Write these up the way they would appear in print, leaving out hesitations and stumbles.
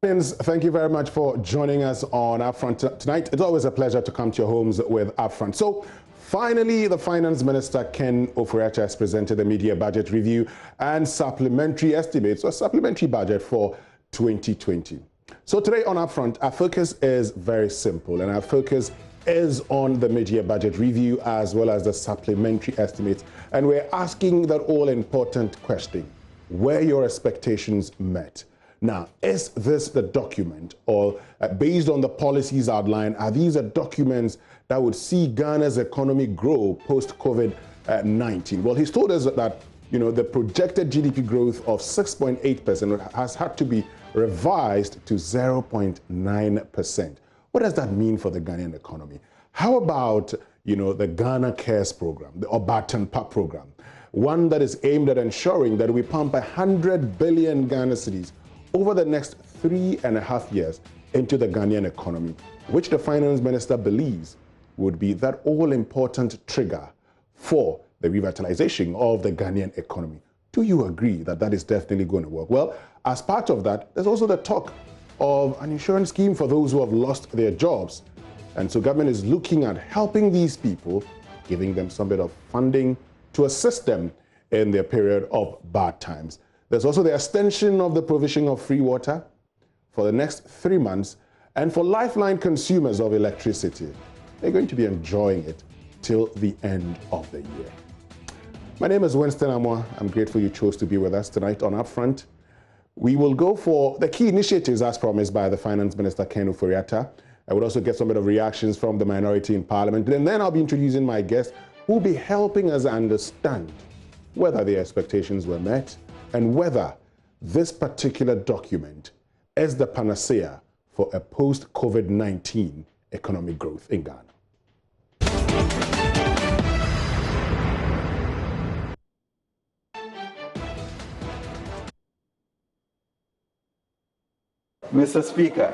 Thank you very much for joining us on UPfront tonight. It's always a pleasure to come to your homes with UPfront. So finally, the Finance Minister, Ken Ofori-Atta, has presented the media budget review and supplementary estimates, or supplementary budget for 2020. So today on UPfront, our focus is very simple, and our focus is on the mid-year budget review as well as the supplementary estimates. And we're asking that all-important question: were your expectations met? Now, is this the document, or based on the policies outlined, are these the documents that would see Ghana's economy grow post-COVID-19? Well, he's told us that, the projected GDP growth of 6.8% has had to be revised to 0.9%. What does that mean for the Ghanaian economy? How about, the Ghana Cares program, the Obaatan program, one that is aimed at ensuring that we pump 100 billion Ghana cedis over the next 3.5 years into the Ghanaian economy, which the Finance Minister believes would be that all-important trigger for the revitalization of the Ghanaian economy. Do you agree that that is definitely going to work? Well, as part of that, there's also the talk of an insurance scheme for those who have lost their jobs. And so government is looking at helping these people, giving them some bit of funding to assist them in their period of bad times. There's also the extension of the provision of free water for the next 3 months, and for lifeline consumers of electricity, they're going to be enjoying it till the end of the year. My name is Winston Amwa. I'm grateful you chose to be with us tonight on UPfront. We will go for the key initiatives as promised by the Finance Minister, Ken Ofori-Atta. I would also get some bit of reactions from the minority in Parliament, and then I'll be introducing my guest who will be helping us understand whether the expectations were met and whether this particular document is the panacea for a post-COVID-19 economic growth in Ghana. Mr. Speaker,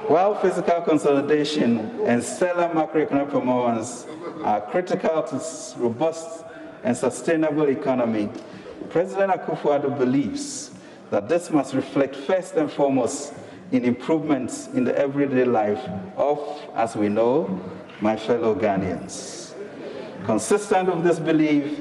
while fiscal consolidation and stellar macroeconomic performance are critical to robust and sustainable economy, President Akufo-Addo believes that this must reflect first and foremost in improvements in the everyday life of, as we know, my fellow Ghanaians. Consistent with this belief,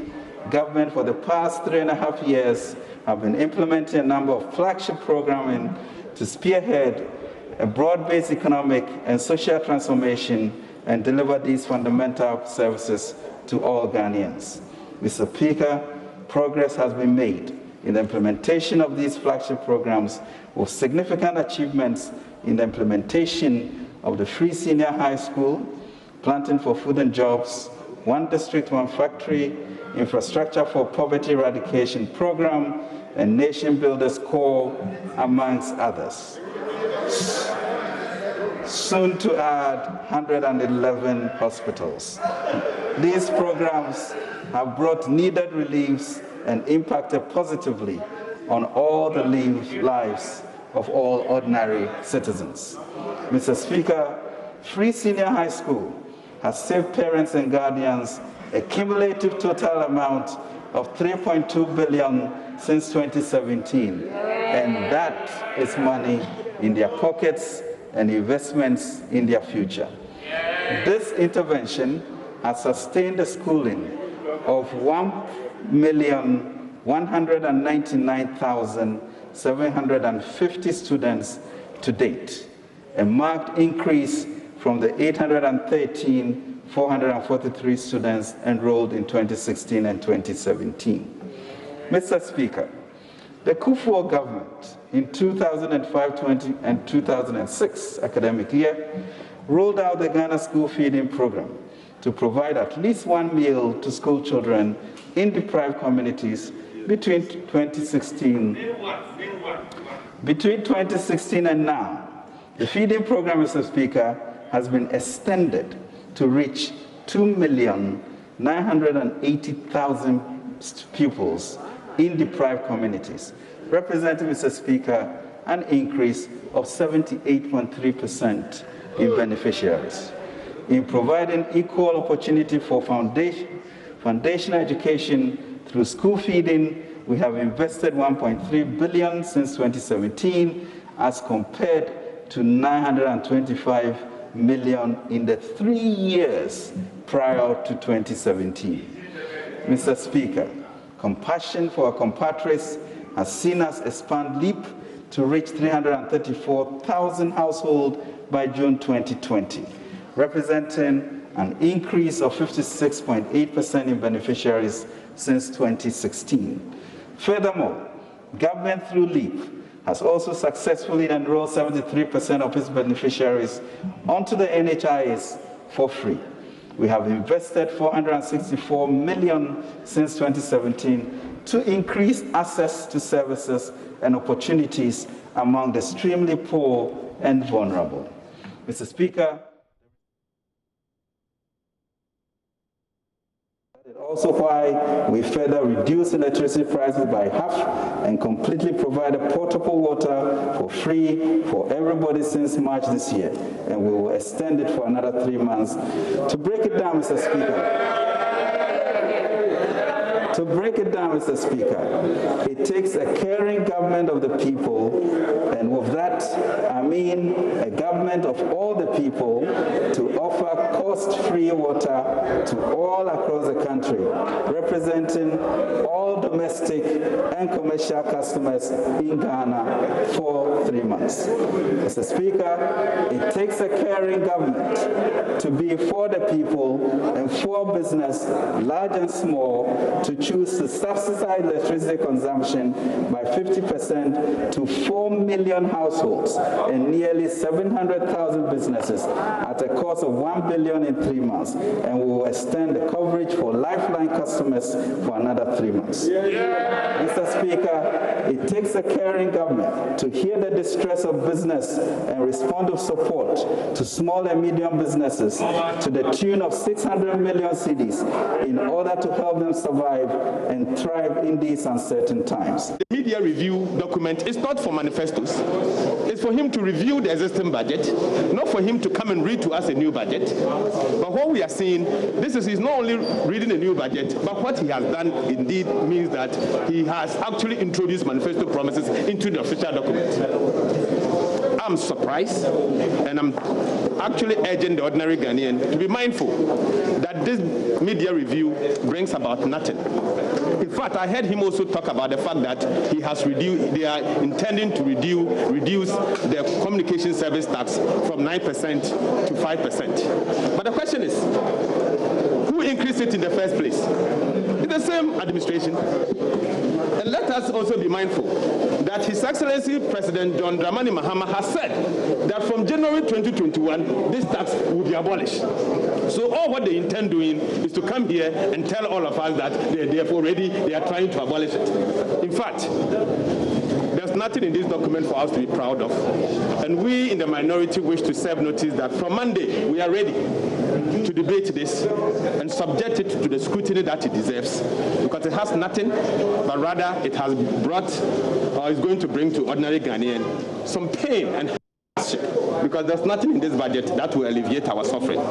government for the past 3.5 years have been implementing a number of flagship programming to spearhead a broad-based economic and social transformation and deliver these fundamental services to all Ghanaians. Mr. Speaker, progress has been made in the implementation of these flagship programs, with significant achievements in the implementation of the free senior high school, planting for food and jobs, one district, one factory, infrastructure for poverty eradication program, and Nation Builders Corps, amongst others. Soon to add 111 hospitals. These programs have brought needed reliefs and impacted positively on all the lives of all ordinary citizens. Mr. Speaker, free senior high school has saved parents and guardians a cumulative total amount of 3.2 billion since 2017, and that is money in their pockets and investments in their future. This intervention has sustained the schooling of 1,199,750 students to date, a marked increase from the 813,443 students enrolled in 2016 and 2017. Mr. Speaker, the Kufuor government in 2005-20 and 2006 academic year rolled out the Ghana School Feeding Program to provide at least one meal to school children in deprived communities between 2016 and now. The feeding program, Mr. Speaker, has been extended to reach 2,980,000 pupils in deprived communities, representing, Mr. Speaker, an increase of 78.3% in beneficiaries. In providing equal opportunity for foundational education through school feeding, we have invested 1.3 billion since 2017 as compared to 925 million in the 3 years prior to 2017. Mr. Speaker, compassion for our compatriots has seen us expand LEAP to reach 334,000 households by June 2020, representing an increase of 56.8% in beneficiaries since 2016. Furthermore, government through LEAP has also successfully enrolled 73% of its beneficiaries onto the NHIS for free. We have invested $464 million since 2017 to increase access to services and opportunities among the extremely poor and vulnerable. Mr. Speaker, also why we further reduce electricity prices by half and completely provide portable water for free for everybody since March this year, and we will extend it for another 3 months. To break it down, Mr. Speaker, it takes a caring government of the people, and with that, I mean a government of all the people, to offer cost-free water to all across the country, representing all domestic and commercial customers in Ghana for 3 months. Mr. Speaker, it takes a caring government to be for the people and for business, large and small, to choose to subsidize electricity consumption by 50% to 4 million households and nearly 700,000 businesses at a cost of $1 billion in 3 months, and we will extend the coverage for lifeline customers for another 3 months. Mr. Speaker, it takes a caring government to hear the distress of business and respond with support to small and medium businesses to the tune of 600 million cedis in order to help them survive and thrive in these uncertain times. The media review document is not for manifestos. It's for him to review the existing budget, not for him to come and read to us a new budget. But what we are seeing, he's not only reading a new budget, but what he has done indeed means that he has actually introduced manifesto promises into the official document. I'm surprised, and I'm actually urging the ordinary Ghanaian to be mindful that this media review brings about nothing. In fact, I heard him also talk about the fact that they are intending to reduce the communication service tax from 9% to 5%. But the question is, who increased it in the first place? It's the same administration. And let us also be mindful that His Excellency President John Dramani Mahama has said that from January 2021, this tax will be abolished. So all what they intend doing is to come here and tell all of us that they are trying to abolish it. In fact, there's nothing in this document for us to be proud of. And we in the minority wish to serve notice that from Monday, we are ready to debate this and subject it to the scrutiny that it deserves, because it has nothing, but rather it has brought, or is going to bring to ordinary Ghanaian some pain and hardship, because there's nothing in this budget that will alleviate our suffering.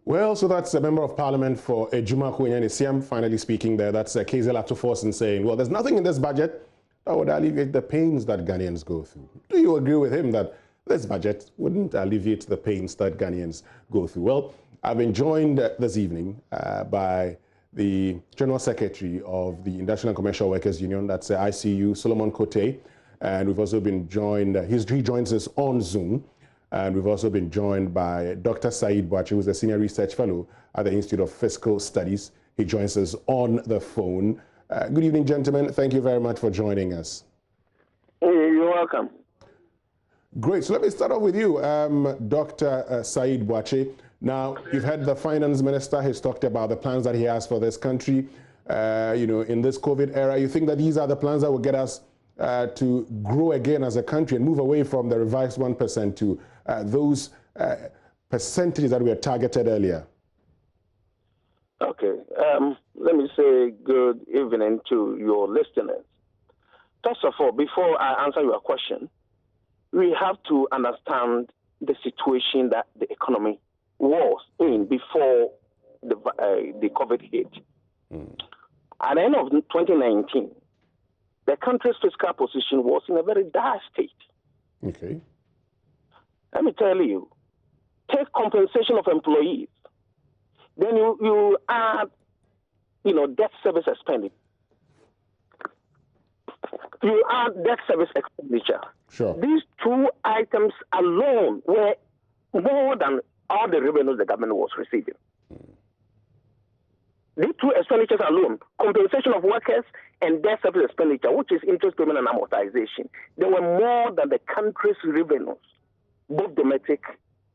Well, so that's a member of parliament for Ejuma Kuenyanisiam finally speaking there. That's Kazel Atuforsen saying, well, there's nothing in this budget that would alleviate the pains that Ghanaians go through. Do you agree with him that this budget wouldn't alleviate the pains that Ghanaians go through? Well, I've been joined this evening by the General Secretary of the Industrial and Commercial Workers Union, that's ICU, Solomon Kote, and we've also been joined, he joins us on Zoom, and we've also been joined by Dr. Said Boache, who's a Senior Research Fellow at the Institute of Fiscal Studies. He joins us on the phone. Good evening, gentlemen. Thank you very much for joining us. You're welcome. Great. So let me start off with you, Dr. Said Boache. Now, you've heard the finance minister. He's talked about the plans that he has for this country, in this COVID era. You think that these are the plans that will get us to grow again as a country and move away from the revised 1% to those percentages that were targeted earlier? Okay. Let me say good evening to your listeners. First of all, before I answer your question, we have to understand the situation that the economy was in before the COVID hit. At the end of 2019, the country's fiscal position was in a very dire state. Okay. Let me tell you, take compensation of employees. Then you add, debt service expenditure. You add debt service expenditure. Sure. These two items alone were more than all the revenues the government was receiving. These two expenditures alone, compensation of workers and debt service expenditure, which is interest payment and amortization, they were more than the country's revenues, both domestic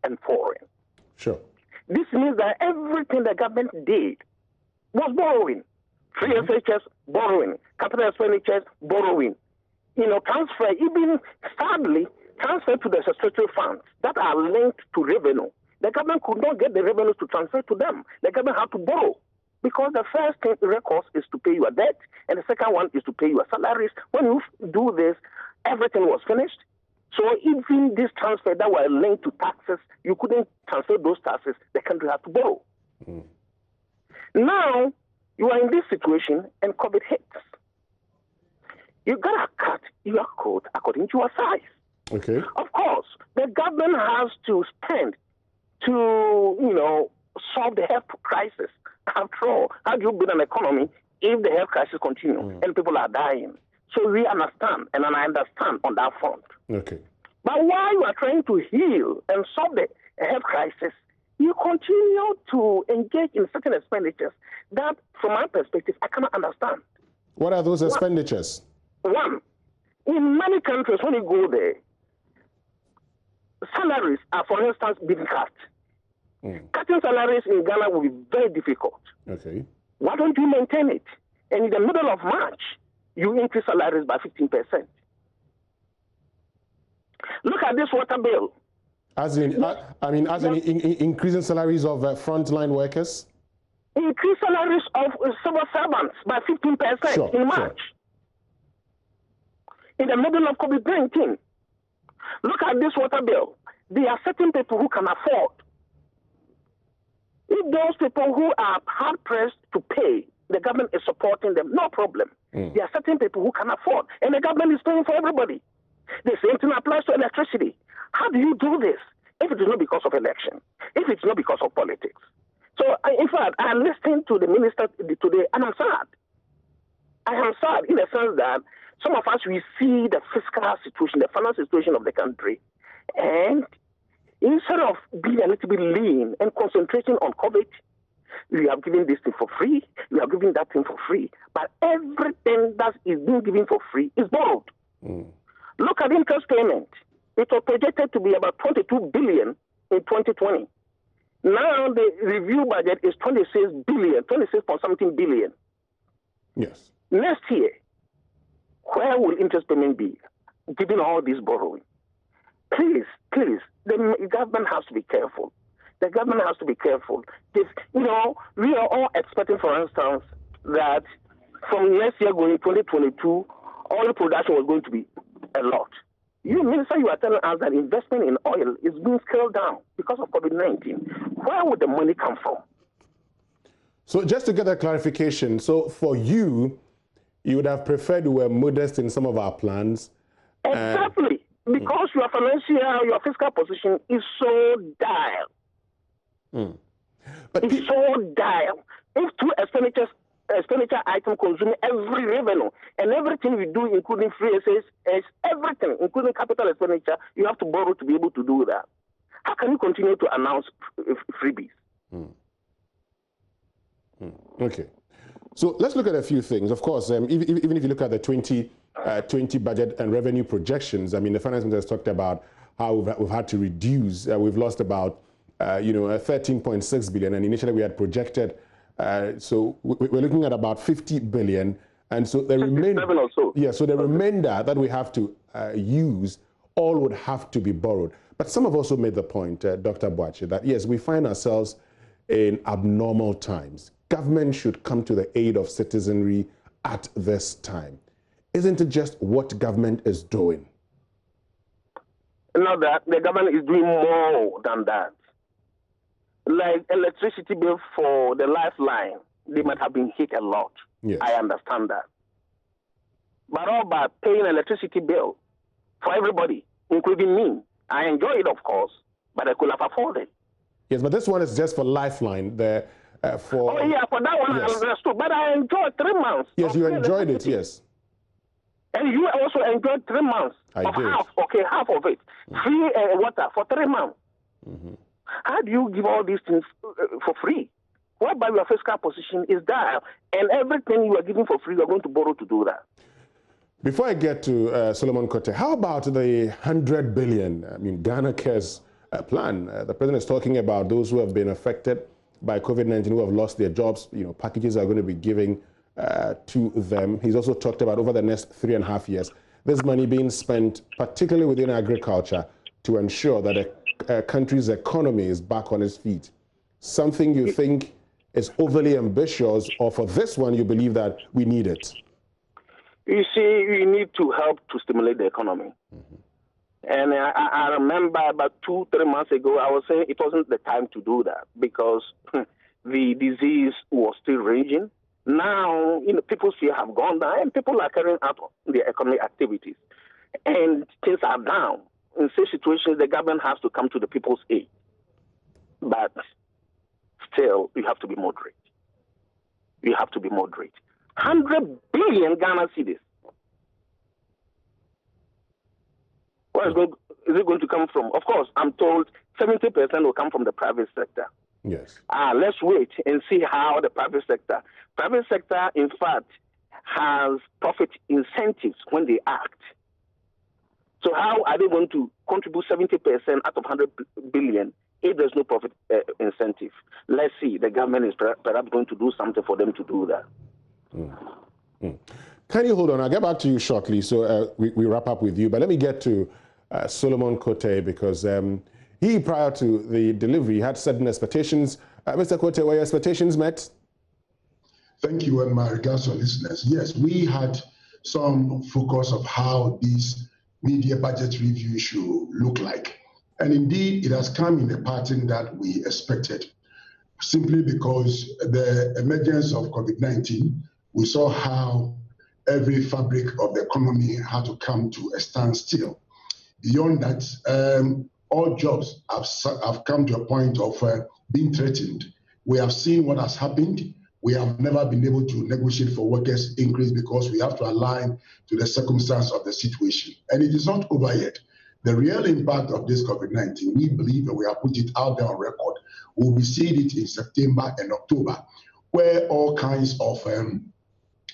and foreign. Sure. This means that everything the government did was borrowing. Free SHS, borrowing. Capital expenditures, borrowing. Transfer, even sadly, transfer to the statutory funds that are linked to revenue. The government could not get the revenues to transfer to them. The government had to borrow. Because the first thing recourse is to pay your debt, and the second one is to pay your salaries. When you do this, everything was finished. So even this transfer that were linked to taxes, you couldn't transfer those taxes. The country had to borrow. Now, you are in this situation, and COVID hits. You got to cut your coat according to your size. Okay. Of course, the government has to spend to, solve the health crisis. After all, how do you build an economy if the health crisis continues and people are dying? So we understand, and I understand on that front. Okay. But while you are trying to heal and solve the health crisis, you continue to engage in certain expenditures that, from my perspective, I cannot understand. What are those expenditures? One, in many countries, when you go there, salaries are, for instance, being cut. Cutting salaries in Ghana will be very difficult. Okay. Why don't you maintain it? And in the middle of March, you increase salaries by 15%. Look at this water bill. As in, increasing salaries of frontline workers? Increase salaries of civil servants by 15% in March. In the middle of COVID-19. Look at this water bill. There are certain people who can afford. If those people who are hard-pressed to pay, the government is supporting them, no problem. There are certain people who can afford, and the government is paying for everybody. The same thing applies to electricity. How do you do this if it is not because of election, if it's not because of politics? So, in fact, I listened to the minister today, and I'm sad. I am sad in the sense that some of us, we see the fiscal situation, the financial situation of the country, and instead of being a little bit lean and concentrating on COVID, we have given this thing for free, we have given that thing for free. But everything that is being given for free is borrowed. Look at interest payment. It was projected to be about 22 billion in 2020. Now the review budget is 26 billion, 26.something billion. Yes. Next year, where will interest payment be, given all this borrowing? Please, the government has to be careful. The government has to be careful. We are all expecting, for instance, that from next year going 2022, oil production was going to be a lot. You, Minister, you are telling us that investment in oil is being scaled down because of COVID-19. Where would the money come from? So just to get a clarification, so for you, you would have preferred we were modest in some of our plans. Exactly. Because your your fiscal position is so dire. But it's so dire. If two expenditure items consume every revenue, and everything we do, including free SHS, everything, including capital expenditure, you have to borrow to be able to do that. How can you continue to announce freebies? Okay. So let's look at a few things. Of course, even if you look at the 2020 budget and revenue projections, I mean, the finance minister has talked about how we've had to reduce. We've lost about, 13.6 billion, and initially we had projected. So we're looking at about 50 billion, and so the remainder. So the remainder that we have to use, all would have to be borrowed. But some have also made the point, Dr. Boakye, that yes, we find ourselves in abnormal times. Government should come to the aid of citizenry at this time. Isn't it just what government is doing? No, that the government is doing more than that. Like electricity bill for the lifeline, they might have been hit a lot. Yes. I understand that. but all by paying electricity bill for everybody, including me. I enjoy it, of course, but I could have afforded. Yes, but this one is just for Lifeline. For oh, yeah, for that one yes. I understood. But I enjoyed 3 months. Yes, you enjoyed it, yes. And you also enjoyed 3 months I of did. half of it. Free water for 3 months. How do you give all these things for free? What by your fiscal position is that? And everything you are giving for free, you are going to borrow to do that. Before I get to Solomon Kote, how about the 100 billion, Ghana Cares plan? The president is talking about those who have been affected by COVID-19, who have lost their jobs. Packages are going to be given to them. He's also talked about over the next 3.5 years, this money being spent particularly within agriculture to ensure that a country's economy is back on its feet. Something you think is overly ambitious, or for this one you believe that we need it? You see, we need to help to stimulate the economy. And I remember about 2-3 months ago, I was saying it wasn't the time to do that because the disease was still raging. Now, people's fear have gone down and people are carrying out their economic activities. And things are down. In such situations, the government has to come to the people's aid. But still, you have to be moderate. You have to be moderate. 100 billion Ghana cedis. Where is it going to come from? Of course, I'm told 70% will come from the private sector. Yes. Let's wait and see how the private sector, in fact, has profit incentives when they act. So how are they going to contribute 70% out of 100 billion if there's no profit incentive? Let's see. The government is perhaps going to do something for them to do that. Can you hold on? I'll get back to you shortly, so we wrap up with you. But let me get to Solomon Kote, because he, prior to the delivery, had certain expectations. Mr. Kote, were your expectations met? Thank you, and my regards to listeners. Yes, we had some focus of how this media budget review should look like. And indeed, it has come in the pattern that we expected, simply because the emergence of COVID-19, we saw how every fabric of the economy had to come to a standstill. Beyond that, all jobs have come to a point of being threatened. We have seen what has happened. We have never been able to negotiate for workers' increase because we have to align to the circumstance of the situation. And it is not over yet. The real impact of this COVID-19, we believe, and we have put it out there on record, we'll be seeing it in September and October, where all kinds of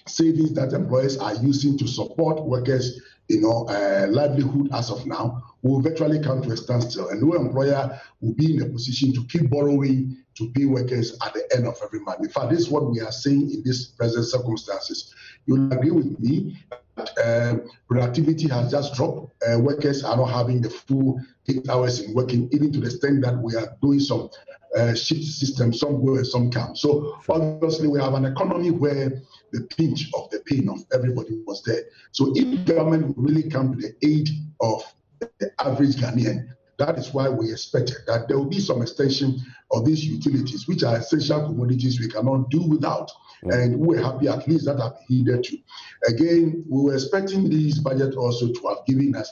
savings that employers are using to support workers, livelihood as of now, will virtually come to a standstill, and no employer will be in a position to keep borrowing to pay workers at the end of every month. In fact, this is what we are seeing in these present circumstances. You'll agree with me that productivity has just dropped. Workers are not having the full 8 hours in working, even to the extent that we are doing some shift system, some go and some come. So obviously we have an economy where the pinch of the pain of everybody was there. So if government will really come to the aid of the average Ghanaian, that is why we expected that there will be some extension of these utilities, which are essential commodities we cannot do without. And we're happy at least that have been heeded to. Again, we were expecting this budget also to have given us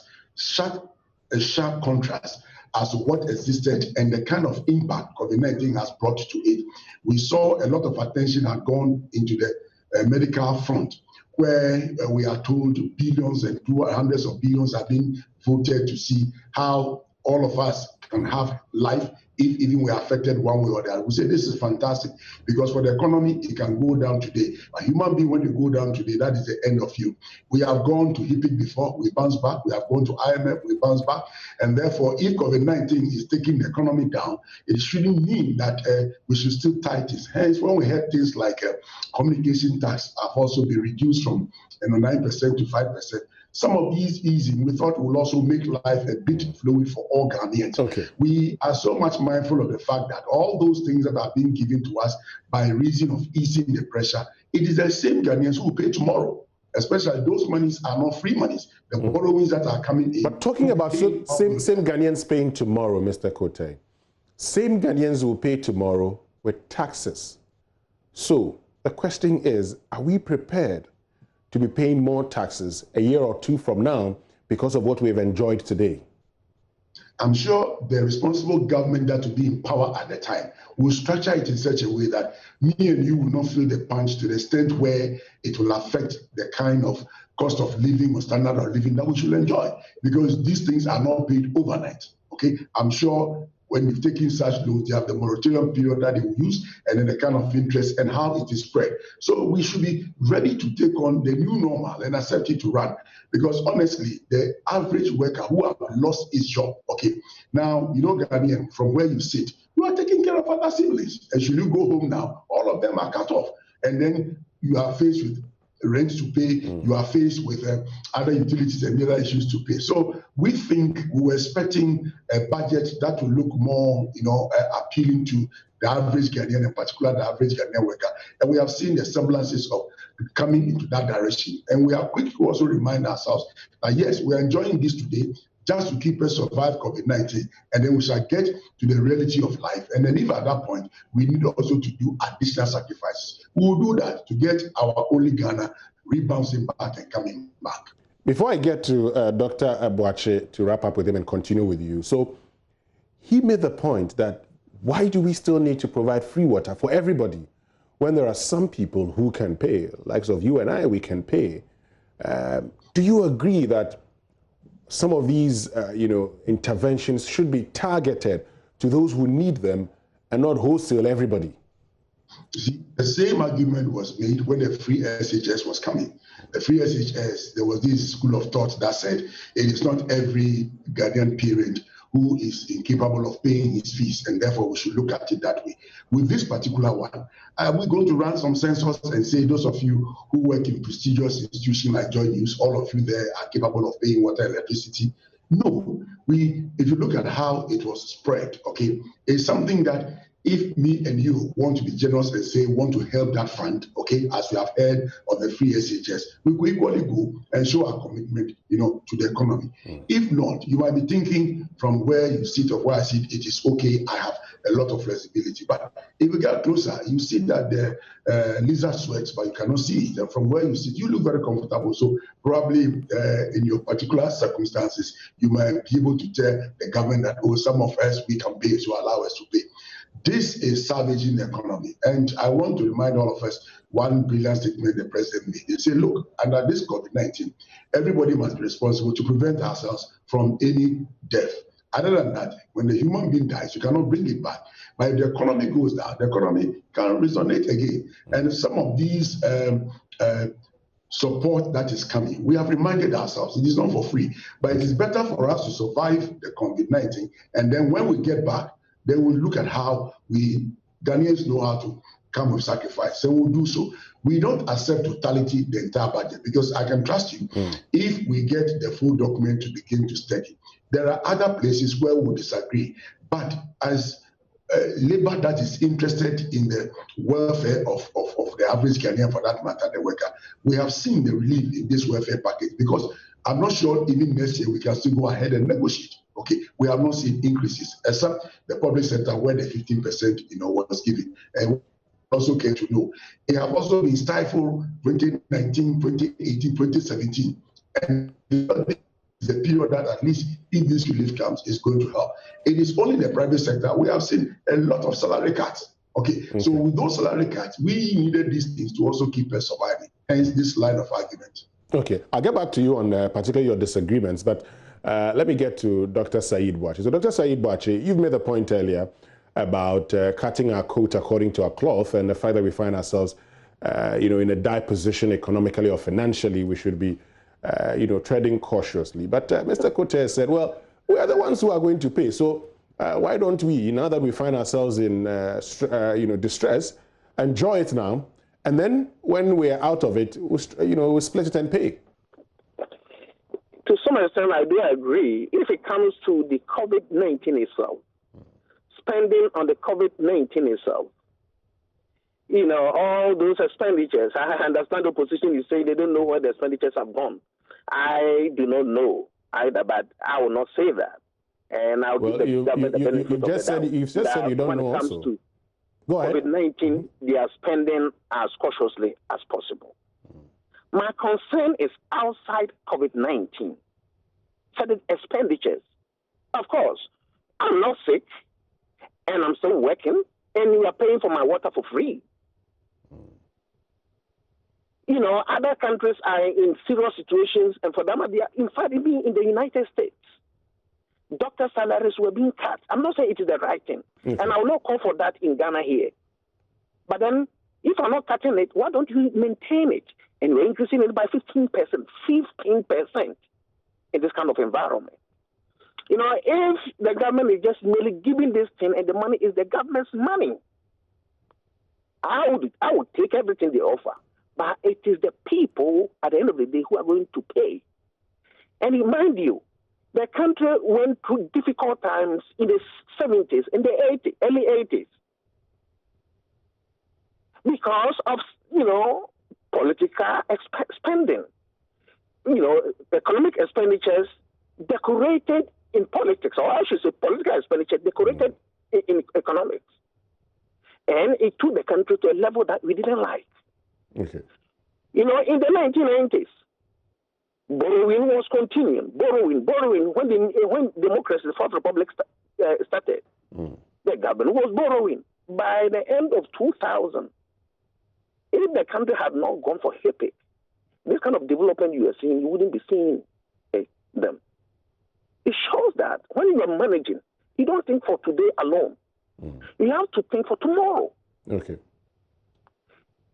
a sharp contrast as to what existed and the kind of impact COVID-19 has brought to it. We saw a lot of attention had gone into the medical front, where we are told billions and hundreds of billions are being voted to see how all of us can have life if even we are affected one way or the other. We say this is fantastic because for the economy, it can go down today. A human being, when you go down today, that is the end of you. We have gone to HIPIC before, we bounce back. We have gone to IMF, we bounce back. And therefore, if COVID-19 is taking the economy down, it shouldn't mean that we should still tighten. Hence, when we had things like communication tax have also been reduced from 9% to 5%, some of these easing, we thought will also make life a bit fluid for all Ghanaians. Okay. We are so much mindful of the fact that all those things that are being given to us by reason of easing the pressure, it is the same Ghanaians who will pay tomorrow. Especially those monies are not free monies. The borrowings that are coming in. But talking about same Ghanaians paying tomorrow, Mr. Kote, same Ghanaians will pay tomorrow with taxes. So the question is, are we prepared to be paying more taxes a year or two from now because of what we've enjoyed today? I'm sure the responsible government that will be in power at the time will structure it in such a way that me and you will not feel the punch to the extent where it will affect the kind of cost of living or standard of living that we should enjoy, because these things are not paid overnight. Okay, I'm sure when you've taken such loans, you have the moratorium period that they will use, and then the kind of interest and how it is spread. So we should be ready to take on the new normal and accept it to run. Because honestly, the average worker who have lost his job, okay, now, you know, Ghanaian, from where you sit, you are taking care of other siblings. And should you go home now, all of them are cut off. And then you are faced with rent to pay, you are faced with other utilities and other issues to pay. So we think we were expecting a budget that will look more, you know, appealing to the average Ghanaian, in particular the average Ghanaian worker. And we have seen the semblances of coming into that direction. And we are quick to also remind ourselves that yes, we are enjoying this today just to keep us survive COVID-19, and then we shall get to the reality of life. And then if at that point, we need also to do additional sacrifices, we will do that to get our only Ghana rebounding back and coming back. Before I get to Dr. Boakye to wrap up with him and continue with you, so he made the point that why do we still need to provide free water for everybody when there are some people who can pay, likes of you and I, we can pay? Do you agree that some of these, interventions should be targeted to those who need them and not wholesale everybody? See, the same argument was made when the free SHS was coming. The free SHS, there was this school of thought that said it is not every Ghanaian parent who is incapable of paying his fees, and therefore we should look at it that way. With this particular one, are we going to run some census and say those of you who work in prestigious institutions like Joy News, all of you there are capable of paying water and electricity? No. If you look at how it was spread, okay, it's something that if me and you want to be generous and say want to help that fund, okay, as we have heard on the free SHS, we could equally go and show our commitment, to the economy. If not, you might be thinking from where you sit or where I sit, it is okay, I have a lot of flexibility. But if you get closer, you see that the lizard sweats, but you cannot see it. And from where you sit, you look very comfortable. So probably in your particular circumstances, you might be able to tell the government that, oh, some of us, we can pay, so allow us to pay. This is savaging the economy. And I want to remind all of us one brilliant statement the president made. He said, look, under this COVID-19, everybody must be responsible to prevent ourselves from any death. Other than that, when the human being dies, you cannot bring it back. But if the economy goes down, the economy can resonate again. And some of these support that is coming, we have reminded ourselves it is not for free, but it is better for us to survive the COVID-19. And then when we get back, then we'll look at how we Ghanaians know how to come with sacrifice, and we'll do so. We don't accept totality the entire budget, because I can trust you. If we get the full document to begin to study, there are other places where we'll disagree. But as labor that is interested in the welfare of the average Ghanaian, for that matter, the worker, we have seen the relief in this welfare package, because I'm not sure even next year we can still go ahead and negotiate. Okay, we have not seen increases, except the public sector where the 15% was given. And we also came to know it have also been stifled 2019, 2018, 2017. And the period that at least if this relief comes is going to help. It is only the private sector we have seen a lot of salary cuts. Okay, so with those salary cuts, we needed these things to also keep us surviving. Hence this line of argument. Okay, I'll get back to you on particularly your disagreements, but let me get to Dr. Said Boakye. So Dr. Said Boakye, you've made the point earlier about cutting our coat according to our cloth, and the fact that we find ourselves, in a dire position economically or financially, we should be, treading cautiously. But Mr. Kote said, well, we are the ones who are going to pay. So why don't we, now that we find ourselves in, distress, enjoy it now, and then when we are out of it, we'll split it and pay? To some extent, I do agree. If it comes to the COVID-19 itself, spending on the COVID-19 itself, all those expenditures, I understand the opposition is saying they don't know where the expenditures have gone. I do not know either, but I will not say that. And I'll give the government the benefit of the doubt. You've just said you don't know also. When it comes to COVID-19, they are spending as cautiously as possible. My concern is outside COVID-19, certain expenditures. Of course, I'm not sick, and I'm still working, and you are paying for my water for free. You know, other countries are in serious situations, and for them, they are, in fact, even in the United States, doctor salaries were being cut. I'm not saying it is the right thing, and I will not call for that in Ghana here. But then, if I'm not cutting it, why don't you maintain it? And we're increasing it by 15%, 15% in this kind of environment. You know, if the government is just merely giving this thing and the money is the government's money, I would take everything they offer. But it is the people at the end of the day who are going to pay. And mind you, the country went through difficult times in the 70s, in the 80s, early 80s, because of, you know, political spending. You know, economic expenditures decorated in politics, or I should say political expenditure decorated in economics. And it took the country to a level that we didn't like. Okay. You know, in the 1990s, borrowing was continuing. Borrowing. When democracy, the Fourth Republic started, the government was borrowing. By the end of 2000, if the country had not gone for HIPIC, this kind of development you are seeing, you wouldn't be seeing them. It shows that when you are managing, you don't think for today alone. You have to think for tomorrow. Okay.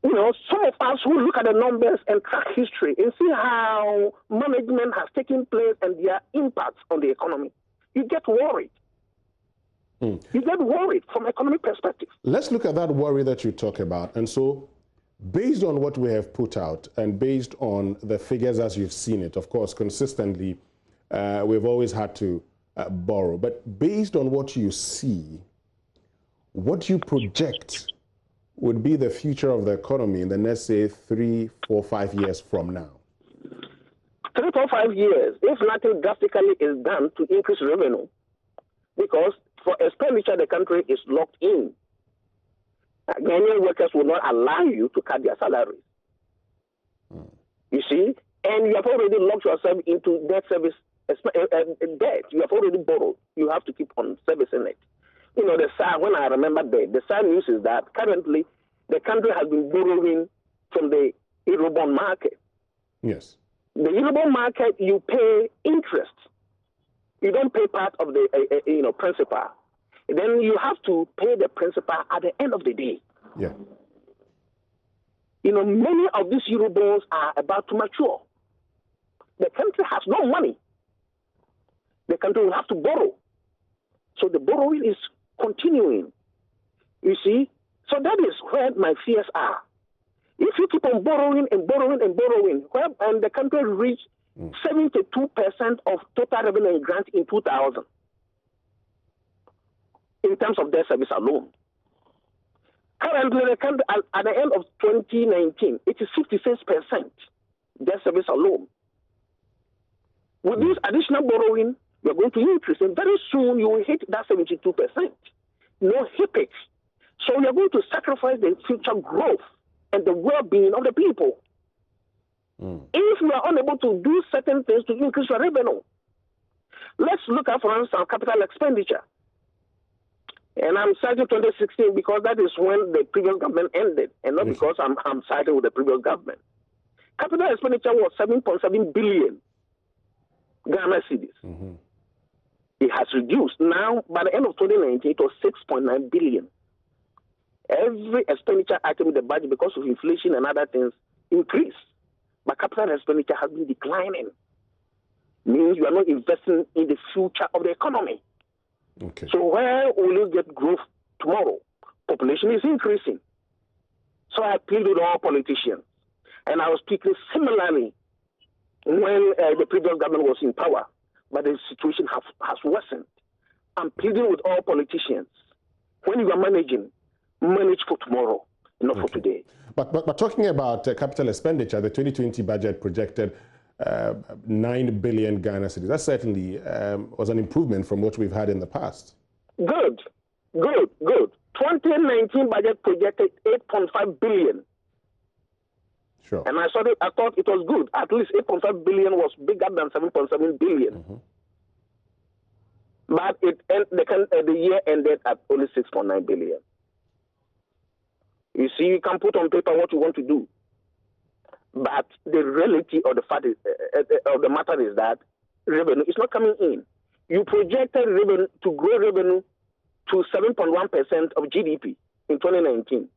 You know, some of us who look at the numbers and track history and see how management has taken place and their impacts on the economy, you get worried. You get worried from an economic perspective. Let's look at that worry that you talk about. And so, based on what we have put out and based on the figures as you've seen it, of course, consistently, we've always had to borrow. But based on what you see, what you project would be the future of the economy in the next, say, 3, 4, 5 years from now? 3, 4, 5 years, if nothing drastically is done to increase revenue, because for expenditure, the country is locked in. Ghanaian workers will not allow you to cut their salaries. You see? And you have already locked yourself into debt service, debt. You have already borrowed. You have to keep on servicing it. You know, when I remember the sad news is that currently the country has been borrowing from the Eurobond market. Yes. The Eurobond market, you pay interest. You don't pay part of the principal. Then you have to pay the principal at the end of the day. Yeah. You know, many of these Eurobonds are about to mature. The country has no money. The country will have to borrow. So the borrowing is continuing. You see? So that is where my fears are. If you keep on borrowing and borrowing and borrowing, and the country reached 72% of total revenue and grant in 2000, in terms of debt service alone. Currently, the country, at the end of 2019, it is 56% debt service alone. With this additional borrowing, you're going to increase, and very soon you will hit that 72%. No HIPIC. So you're going to sacrifice the future growth and the well-being of the people. If you are unable to do certain things to increase your revenue, let's look at, for instance, capital expenditure. And I'm citing 2016 because that is when the previous government ended, and not because I'm siding with the previous government. Capital expenditure was 7.7 billion Ghana cedis. It has reduced. Now, by the end of 2019, it was 6.9 billion. Every expenditure item in the budget, because of inflation and other things, increased. But capital expenditure has been declining. Means you are not investing in the future of the economy. Okay. So where will you get growth tomorrow? Population is increasing. So I plead with all politicians. And I was speaking similarly when the previous government was in power. But the situation has worsened. I'm pleading with all politicians. When you are managing, manage for tomorrow, not for today. But talking about capital expenditure, the 2020 budget projected 9 billion Ghana cedis. That certainly was an improvement from what we've had in the past. Good. 2019 budget projected 8.5 billion. Sure. And I thought it was good. At least 8.5 billion was bigger than 7.7 billion. Mm-hmm. But the year ended at only 6.9 billion. You see, you can put on paper what you want to do. But the reality of the fact is, of the matter is that revenue is not coming in. You projected revenue to grow revenue to 7.1% of GDP in 2019.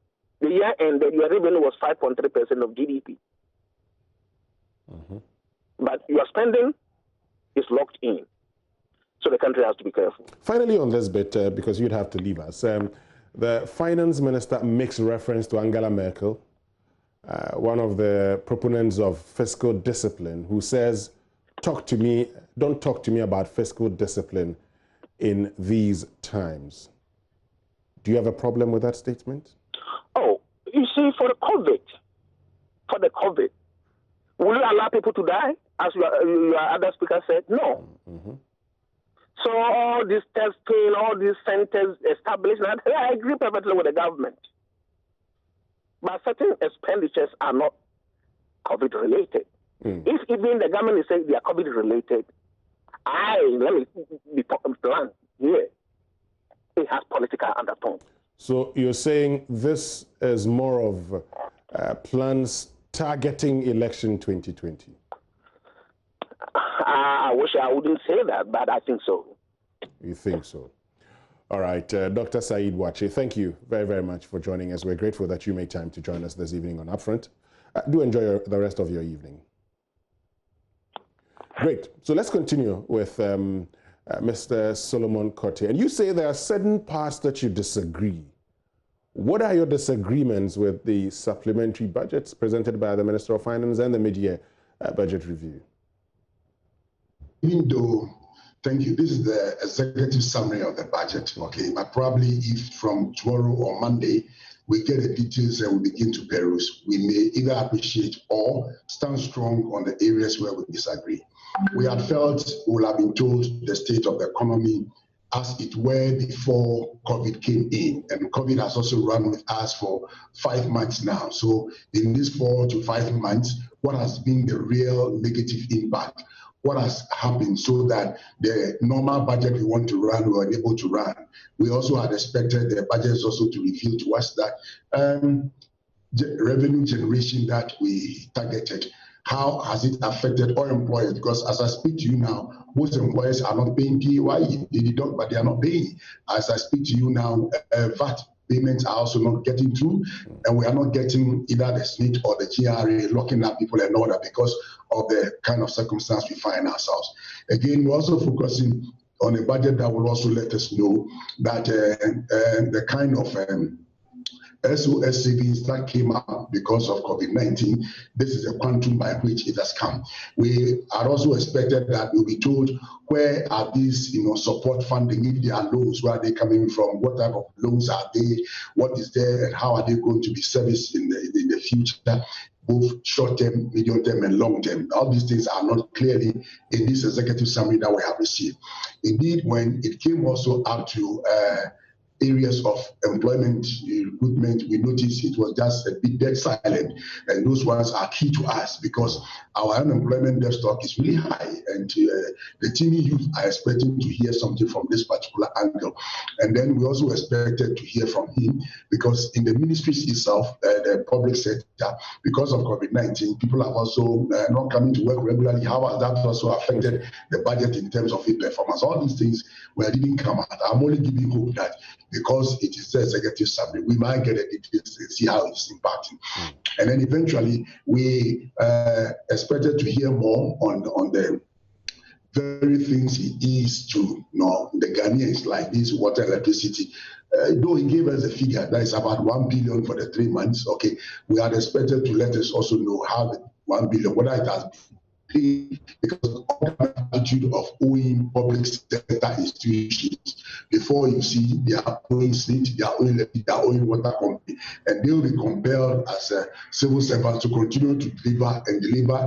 The year ended, your revenue was 5.3% of GDP. Mm-hmm. But your spending is locked in. So the country has to be careful. Finally, on this bit, because you'd have to leave us, the finance minister makes reference to Angela Merkel, one of the proponents of fiscal discipline, who says, don't talk to me about fiscal discipline in these times. Do you have a problem with that statement? Oh, you see, for the COVID, will you allow people to die, as your other speaker said? No. Mm-hmm. So all this testing, all these centers established, I agree perfectly with the government. But certain expenditures are not COVID-related. Mm. If even the government is saying they are COVID-related, let me be blunt here. It has political undertone. So you're saying this is more of plans targeting election 2020? I wish I wouldn't say that, but I think so. You think so? All right, Dr. Saeed Wache, thank you very, very much for joining us. We're grateful that you made time to join us this evening on Upfront. Do enjoy the rest of your evening. Great. So let's continue with Mr. Solomon Kotte. And you say there are certain parts that you disagree. What are your disagreements with the supplementary budgets presented by the Minister of Finance and the mid-year budget review? Even though, thank you, this is the executive summary of the budget, okay, but probably if from tomorrow or Monday we get the details and we begin to peruse, we may either appreciate or stand strong on the areas where we disagree. We had felt, we will have been told the state of the economy as it were before COVID came in. And COVID has also run with us for 5 months now. So in these 4 to 5 months, what has been the real negative impact? What has happened so that the normal budget we want to run, we were able to run? We also had expected the budgets also to reveal to us that revenue generation that we targeted, how has it affected all employers? Because as I speak to you now, most employers are not paying PAYE. They deduct, but they are not paying. As I speak to you now, VAT payments are also not getting through, and we are not getting either the SNIT or the GRA locking up people and all that because of the kind of circumstance we find ourselves. Again, we're also focusing on a budget that will also let us know that the kind of SOS savings that came up because of COVID-19, this is a quantum by which it has come. We are also expected that we'll be told where are these support funding, if there are loans, where are they coming from, what type of loans are they, what is there, and how are they going to be serviced in the future, both short-term, medium-term, and long-term. All these things are not clearly in this executive summary that we have received. Indeed, when it came also up to areas of employment recruitment, we noticed it was just a bit dead silent, and those ones are key to us because our unemployment debt stock is really high, and the teeny youth are expecting to hear something from this particular angle. And then we also expected to hear from him because in the ministries itself, the public sector, because of COVID-19, people have also not coming to work regularly. How has that also affected the budget in terms of its performance? All these things didn't come out. I'm only giving hope that because it is the executive summary, we might get a details and see how it's impacting. And then eventually, we expected to hear more on the very things he is to the Ghanaians, like this water, electricity. Though he gave us a figure that is about 1 billion for the 3 months, okay, we had expected to let us also know how the 1 billion, whether it has been paid, because of the attitude of owing public sector institutions. Before you see, they are owing state, they are owing electricity, they are owing water company, and they will be compelled as civil servants to continue to deliver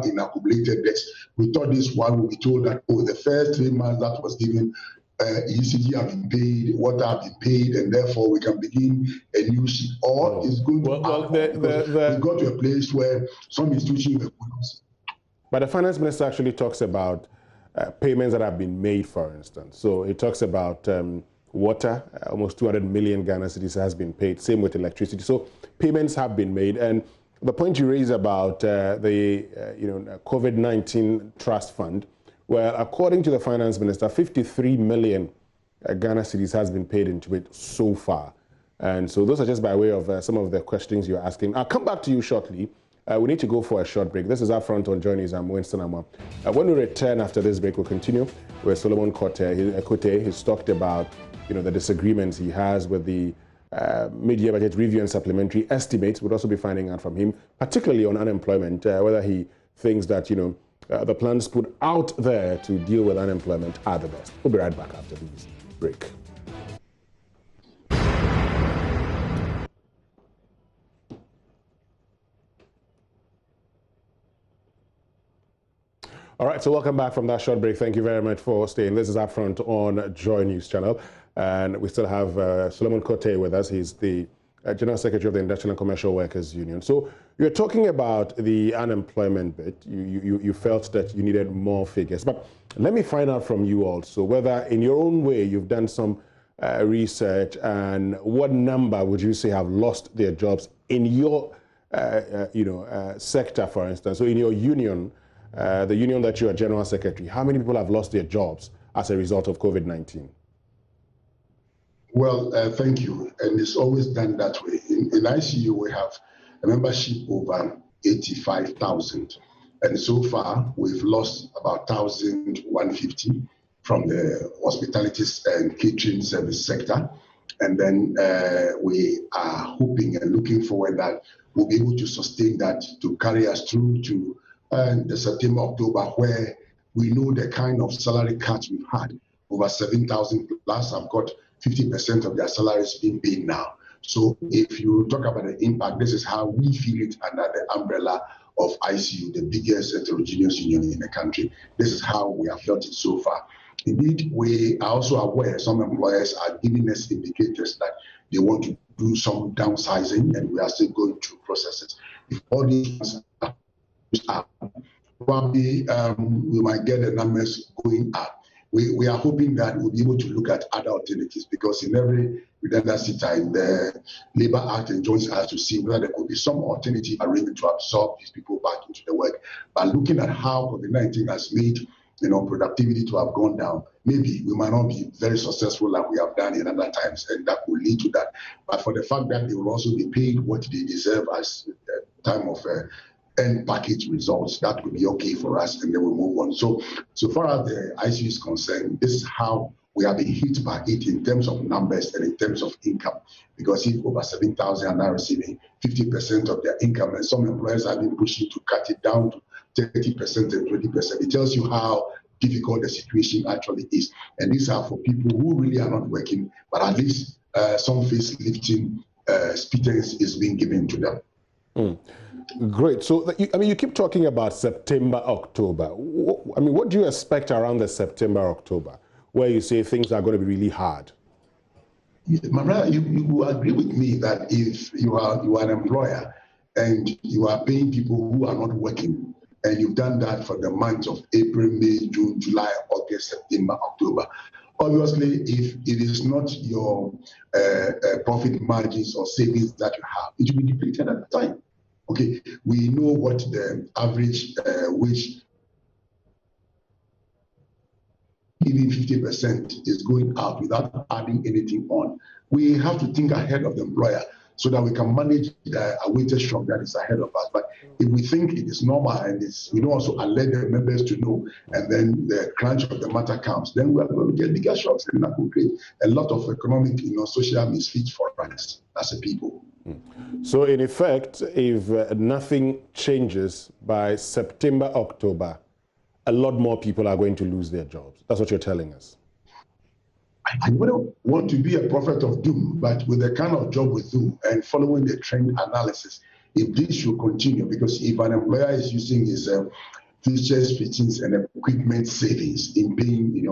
in accumulated debts. We thought this one would be told that, the first 3 months that was given ECG have been paid, water have been paid, and therefore we can begin a new sheet, or it's going to we got to a place where some institutions were closed. But the finance minister actually talks about payments that have been made, for instance. So he talks about water, almost 200 million Ghana cedis has been paid, same with electricity. So payments have been made. And the point you raise about the COVID-19 trust fund, well, according to the finance minister, 53 million Ghana cedis has been paid into it so far. And so those are just by way of some of the questions you're asking. I'll come back to you shortly. We need to go for a short break. This is Upfront on Journeys. I'm Winston Amma. When we return after this break, we'll continue with Solomon Kote. He's talked about the disagreements he has with the mid-year budget review and supplementary estimates. We'll also be finding out from him, particularly on unemployment, whether he thinks that the plans put out there to deal with unemployment are the best. We'll be right back after this break. All right, so welcome back from that short break. Thank you very much for staying. This is Upfront on Joy News Channel. And we still have Solomon Kote with us. He's the General Secretary of the Industrial and Commercial Workers Union. So you're talking about the unemployment bit. You felt that you needed more figures. But let me find out from you also whether in your own way you've done some research, and what number would you say have lost their jobs in your sector, for instance. So in your union, the union that you are General Secretary, how many people have lost their jobs as a result of COVID-19? Well, thank you. And it's always done that way. In ICU, we have a membership over 85,000. And so far, we've lost about 1,150 from the hospitalities and catering service sector. And then we are hoping and looking forward that we'll be able to sustain that to carry us through to the September, October, where we know the kind of salary cuts we've had. Over 7,000 plus have got 50% of their salaries being paid now. So if you talk about the impact, this is how we feel it under the umbrella of ICU, the biggest heterogeneous union in the country. This is how we have felt it so far. Indeed, we are also aware some employers are giving us indicators that they want to do some downsizing, and we are still going through processes. If all these are probably we might get the numbers going up. We are hoping that we'll be able to look at other alternatives, because in every redundancy time, the Labour Act and Jones Act to see whether there could be some alternative arrangement to absorb these people back into the work. But looking at how COVID-19 has made productivity to have gone down, maybe we might not be very successful like we have done in other times, and that will lead to that. But for the fact that they will also be paid what they deserve as time of end package results, that would be okay for us, and then we'll move on. So far as the ICU is concerned, this is how we have been hit by it in terms of numbers and in terms of income. Because if over 7,000 are now receiving 50% of their income, and some employers have been pushing to cut it down to 30% and 20%, it tells you how difficult the situation actually is. And these are for people who really are not working, but at least some face-lifting pittance is being given to them. Great. So, you keep talking about September, October. What do you expect around the September, October, where you say things are going to be really hard? My brother, you agree with me that if you are an employer and you are paying people who are not working, and you've done that for the months of April, May, June, July, August, September, October, obviously, if it is not your profit margins or savings that you have, it will be depleted at the time. Okay, we know what the average wage, even 50% is going out without adding anything on. We have to think ahead of the employer so that we can manage the awaited shock that is ahead of us. But if we think it is normal and we don't also alert the members to know, and then the crunch of the matter comes, then we are going to get bigger shocks, and that will create a lot of economic, social misfits for us as a people. So in effect, if nothing changes by September, October, a lot more people are going to lose their jobs. That's what you're telling us. I wouldn't want to be a prophet of doom, but with the kind of job we do and following the trend analysis, if this should continue, because if an employer is using his fixtures, fittings, and equipment savings in paying,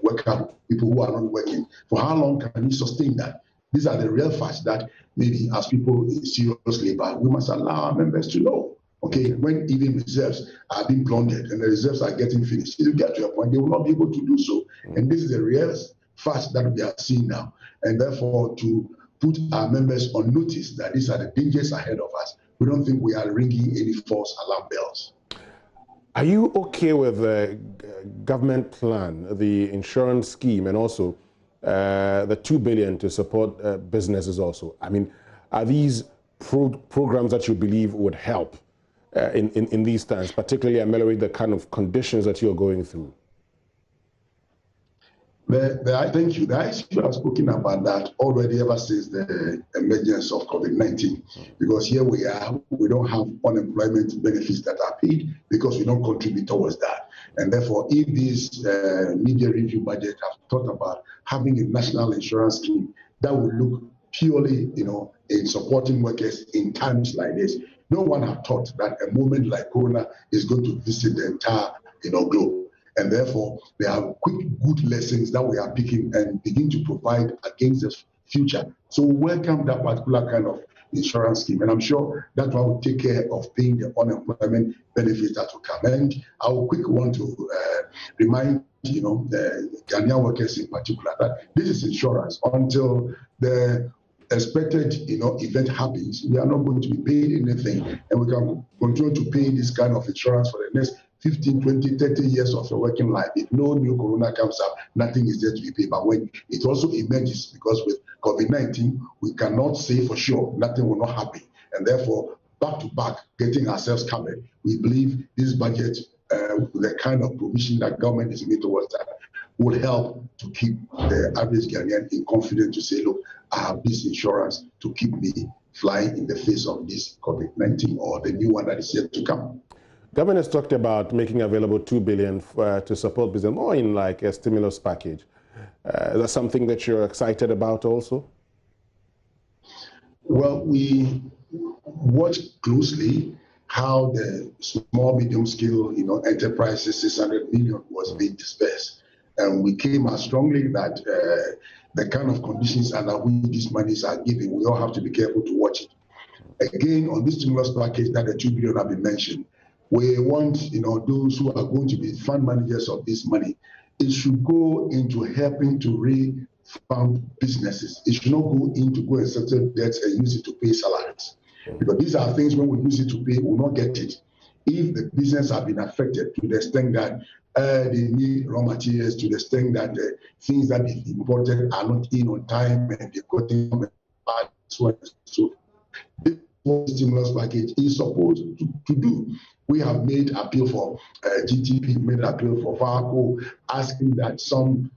worker people who are not working. For how long can we sustain that? These are the real facts that maybe as people in serious labor, we must allow our members to know. Okay, when even reserves are being plundered and the reserves are getting finished, it will get to a point they will not be able to do so. And this is the real fact that we are seeing now. And therefore, to put our members on notice that these are the dangers ahead of us, we don't think we are ringing any false alarm bells. Are you okay with the government plan, the insurance scheme, and also the $2 billion to support businesses also? I mean, are these programs that you believe would help in these times, particularly ameliorate the kind of conditions that you're going through? Thank you. The ICU has spoken about that already ever since the emergence of COVID-19, because here we are, we don't have unemployment benefits that are paid because we don't contribute towards that. And therefore, if this media review budget has thought about having a national insurance scheme that will look purely, in supporting workers in times like this, no one had thought that a moment like Corona is going to visit the entire, globe. And therefore, there are quick, good lessons that we are picking and begin to provide against the future. So we welcome that particular kind of insurance scheme. And I'm sure that one will take care of paying the unemployment benefits that will come. And I will quickly want to remind, the Ghanaian workers in particular, that this is insurance. Until the expected, event happens, we are not going to be paid anything. And we can continue to pay this kind of insurance for the next 15, 20, 30 years of your working life. If no new Corona comes up, nothing is there to be paid. But when it also emerges, because with COVID-19, we cannot say for sure nothing will not happen. And therefore, back to back, getting ourselves covered, we believe this budget, the kind of provision that government is made towards that, will help to keep the average Ghanaian in confidence to say, look, I have this insurance to keep me flying in the face of this COVID-19 or the new one that is yet to come. Government has talked about making available $2 billion to support business, more in like a stimulus package. Is that something that you're excited about also? Well, we watch closely how the small, medium scale, enterprises, 600 million was being dispersed. And we came out strongly that the kind of conditions under which these monies are given, we all have to be careful to watch it. Again, on this stimulus package that the $2 billion have been mentioned, we want, those who are going to be fund managers of this money, it should go into helping to refund businesses. It should not go into go and settle debts and use it to pay salaries. Because these are things when we use it to pay, we will not get it. If the business have been affected to the extent that they need raw materials, to the extent that the things that they imported are not in on time and they've got them bad, so on and so forth. This stimulus package is supposed to do. We have made appeal for GTP, made appeal for VARCO, asking that some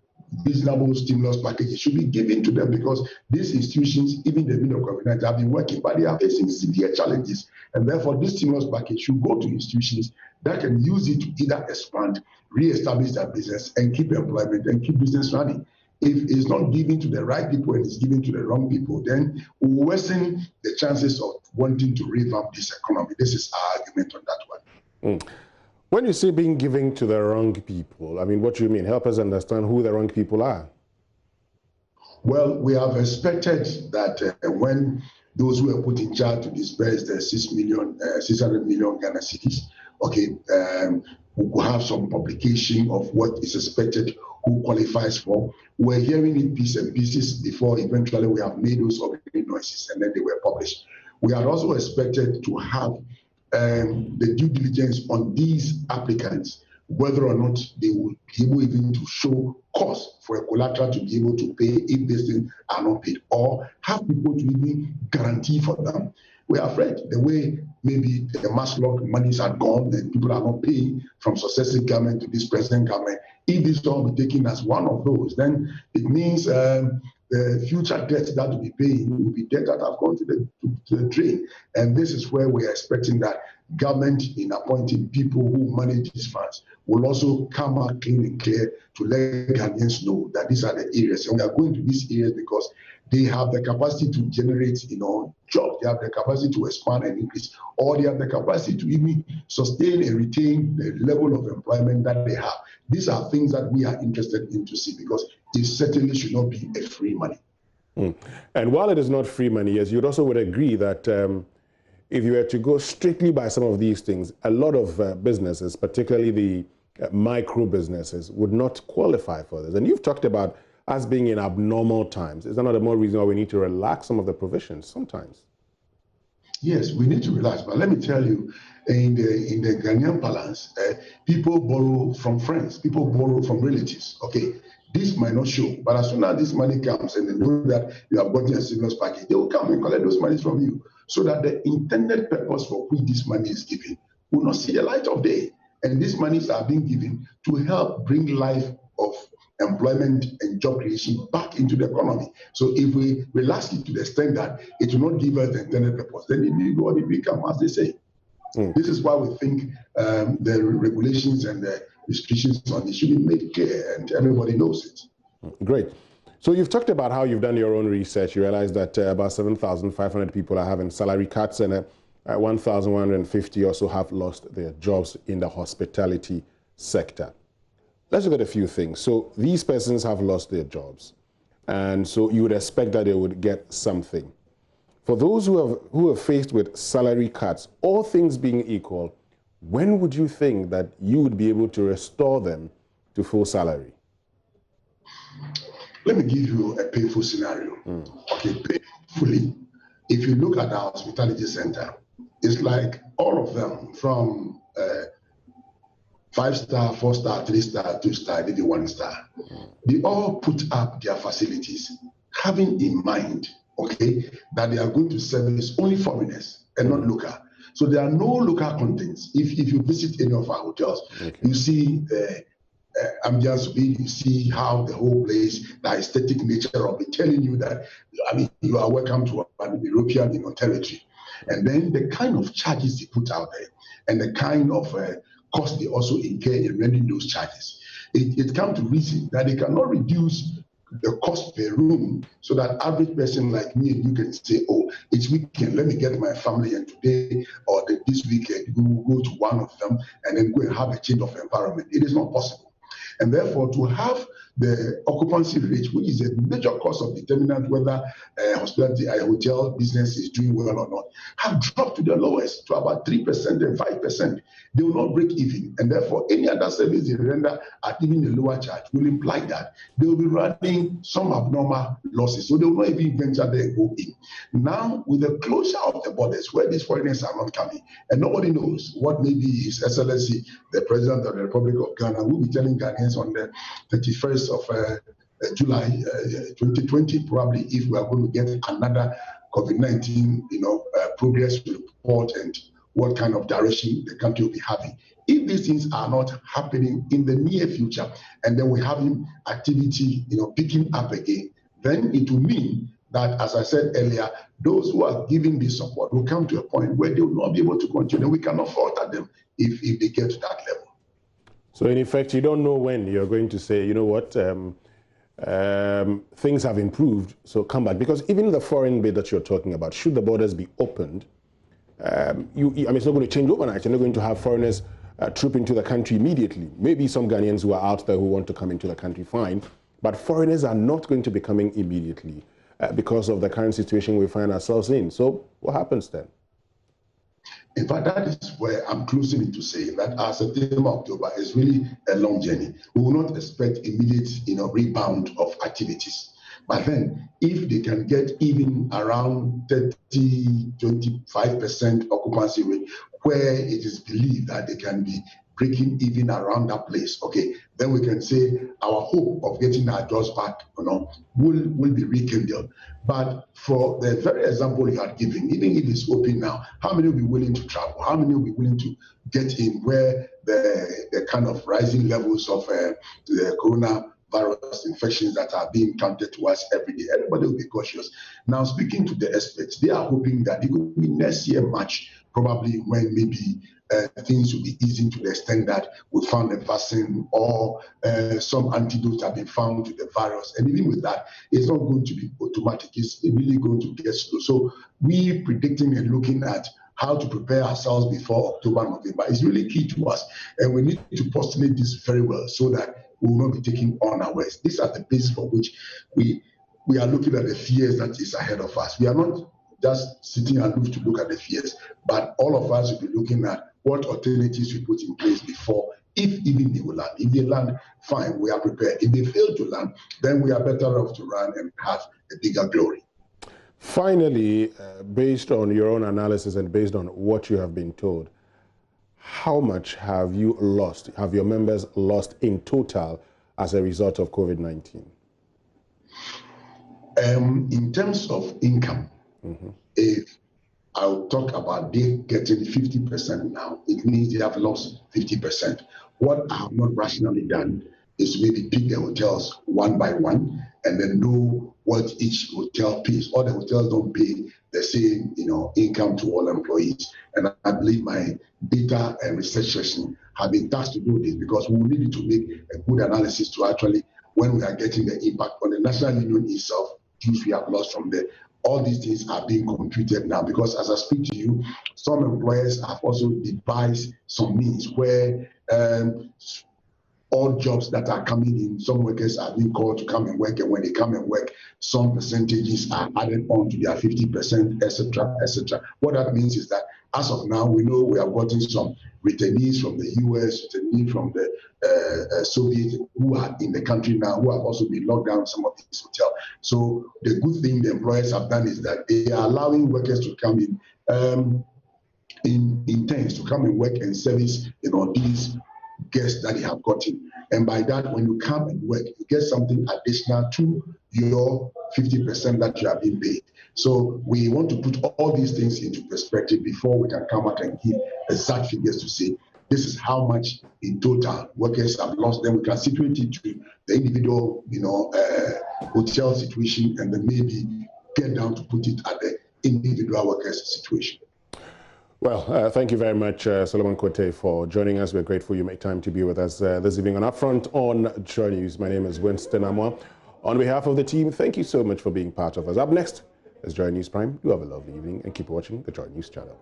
reasonable stimulus packages should be given to them, because these institutions, even the middle of COVID-19, have been working, but they are facing severe challenges. And therefore, this stimulus package should go to institutions that can use it to either expand, re-establish their business, and keep employment and keep business running. If it's not given to the right people and it's given to the wrong people, then we will worsen the chances of wanting to revamp this economy. This is our argument on that one. When you say being given to the wrong people, I mean, what do you mean? Help us understand who the wrong people are. Well, we have expected that when those who are put in charge to disperse the 600 million Ghana cedis, we will have some publication of what is expected, who qualifies for. We're hearing in bits and pieces before eventually we have made those opening noises and then they were published. We are also expected to have the due diligence on these applicants, whether or not they will be able even to show cause for a collateral to be able to pay if these things are not paid, or have people to even guarantee for them. We are afraid the way maybe the mass lock monies are gone and people are not paying from successive government to this present government. If this will be taken as one of those, then it means the future debt that will be paying will be debt that have gone to the drain. And this is where we are expecting that government, in appointing people who manage these funds, will also come out clean and clear to let Ghanaians know that these are the areas. And we are going to these areas because they have the capacity to generate, jobs. They have the capacity to expand and increase, or they have the capacity to even sustain and retain the level of employment that they have. These are things that we are interested in to see, because it certainly should not be a free money. And while it is not free money, yes, you'd also would agree that if you were to go strictly by some of these things, a lot of businesses, particularly the micro businesses, would not qualify for this. And you've talked about us being in abnormal times. Is that not a more reason why we need to relax some of the provisions sometimes? Yes, we need to relax. But let me tell you, in the Ghanaian balance, people borrow from friends, people borrow from relatives. Okay, this might not show, but as soon as this money comes and they know that you have gotten a stimulus package, they will come and collect those monies from you, so that the intended purpose for which this money is given will not see the light of day. And these monies are being given to help bring life of employment and job creation back into the economy. So if we relax it to the extent that it will not give us the intended purpose, then it will go and it will come, as they say. This is why we think the regulations and the restrictions on it should be made clear, and everybody knows it. Great. So you've talked about how you've done your own research. You realize that about 7,500 people are having salary cuts, and 1,150 also have lost their jobs in the hospitality sector. Let's look at a few things. So these persons have lost their jobs, and so you would expect that they would get something. For those who are faced with salary cuts, all things being equal, when would you think that you would be able to restore them to full salary? Let me give you a painful scenario. Okay, painfully, if you look at our hospitality center, it's like all of them from 5-star, 4-star, 3-star, 2-star, maybe 1-star. They all put up their facilities having in mind, okay, that they are going to service only foreigners and not local. So there are no local contents. If you visit any of our hotels, you see ambience, you see how the whole place, the aesthetic nature of it, telling you that, I mean, you are welcome to an European territory. And then the kind of charges they put out there and the kind of cost they also incur in rendering those charges, it comes to reason that they cannot reduce the cost per room so that average person like me and you can say, oh, it's weekend, let me get my family and today or this weekend we will go to one of them and then go and have a change of environment. It is not possible. And therefore, to have the occupancy rate, which is a major cause of determinant whether a hotel business is doing well or not, have dropped to the lowest, to about 3% and 5%. They will not break even. And therefore, any other service they render at even a lower charge will imply that they will be running some abnormal losses. So they will not even venture there and go in. Now, with the closure of the borders, where these foreigners are not coming, and nobody knows what maybe His Excellency, the President of the Republic of Ghana, will be telling Ghanaians on the 31st of July 2020, probably, if we are going to get another COVID-19, progress report and what kind of direction the country will be having. If these things are not happening in the near future, and then we have activity, picking up again, then it will mean that, as I said earlier, those who are giving this support will come to a point where they will not be able to continue. We cannot falter them if they get to that level. So in effect, you don't know when you're going to say, you know what, things have improved, so come back. Because even the foreign bit that you're talking about, should the borders be opened, it's not going to change overnight. You're not going to have foreigners troop into the country immediately. Maybe some Ghanaians who are out there who want to come into the country, fine. But foreigners are not going to be coming immediately because of the current situation we find ourselves in. So what happens then? In fact, that is where I'm closing it to say that our September, October is really a long journey. We will not expect immediate, rebound of activities. But then, if they can get even around 30-25% occupancy rate, where it is believed that they can be breaking even around that place, okay, then we can say our hope of getting our jobs back, will be rekindled. But for the very example you are giving, even if it's open now, how many will be willing to travel? How many will be willing to get in where the kind of rising levels of the coronavirus infections that are being counted to us every day? Everybody will be cautious. Now, speaking to the experts, they are hoping that it will be next year, March, probably when maybe things will be easing to the extent that we found a vaccine or some antidote have been found to the virus. And even with that, it's not going to be automatic. It's really going to get slow. So we predicting and looking at how to prepare ourselves before October, November is really key to us. And we need to postulate this very well so that we will not be taking unawares. These are the basis for which we are looking at the fears that is ahead of us. We are not just sitting aloof to look at the fears, but all of us will be looking at what alternatives we put in place before, if even they will land. If they land, fine, we are prepared. If they fail to land, then we are better off to run and have a bigger glory. Finally, based on your own analysis and based on what you have been told, how much have you lost, have your members lost in total as a result of COVID-19? In terms of income, if I'll talk about they getting 50% now, it means they have lost 50%. What I have not rationally done is maybe pick the hotels one by one and then know what each hotel pays. All the hotels don't pay the same, income to all employees. And I believe my data and research session have been tasked to do this because we need to make a good analysis to actually, when we are getting the impact on the national union itself, which we have lost from there. All these things are being computed now because as I speak to you, some employers have also devised some means where all jobs that are coming in, some workers are being called to come and work, and when they come and work, some percentages are added on to their 50%, etc., etc. What that means is that as of now, we know we have gotten some returnees from the US, returnees from the Soviet who are in the country now, who have also been locked down in some of these hotels. So the good thing the employers have done is that they are allowing workers to come in turns to come and work and service, these guests that they have gotten. And by that, when you come and work, you get something additional to your 50% that you have been paid. So we want to put all these things into perspective before we can come out and give exact figures to say, this is how much in total workers have lost. Then we can situate it to the individual, hotel situation, and then maybe get down to put it at the individual workers' situation. Well, thank you very much, Solomon Kote, for joining us. We're grateful you make time to be with us this evening on Upfront on Joy News. My name is Winston Amwa. On behalf of the team, thank you so much for being part of us. Up next is Joy News Prime. You have a lovely evening and keep watching the Joy News channel.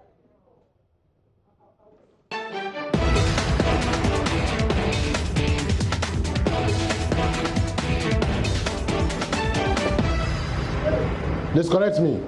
Disconnect me.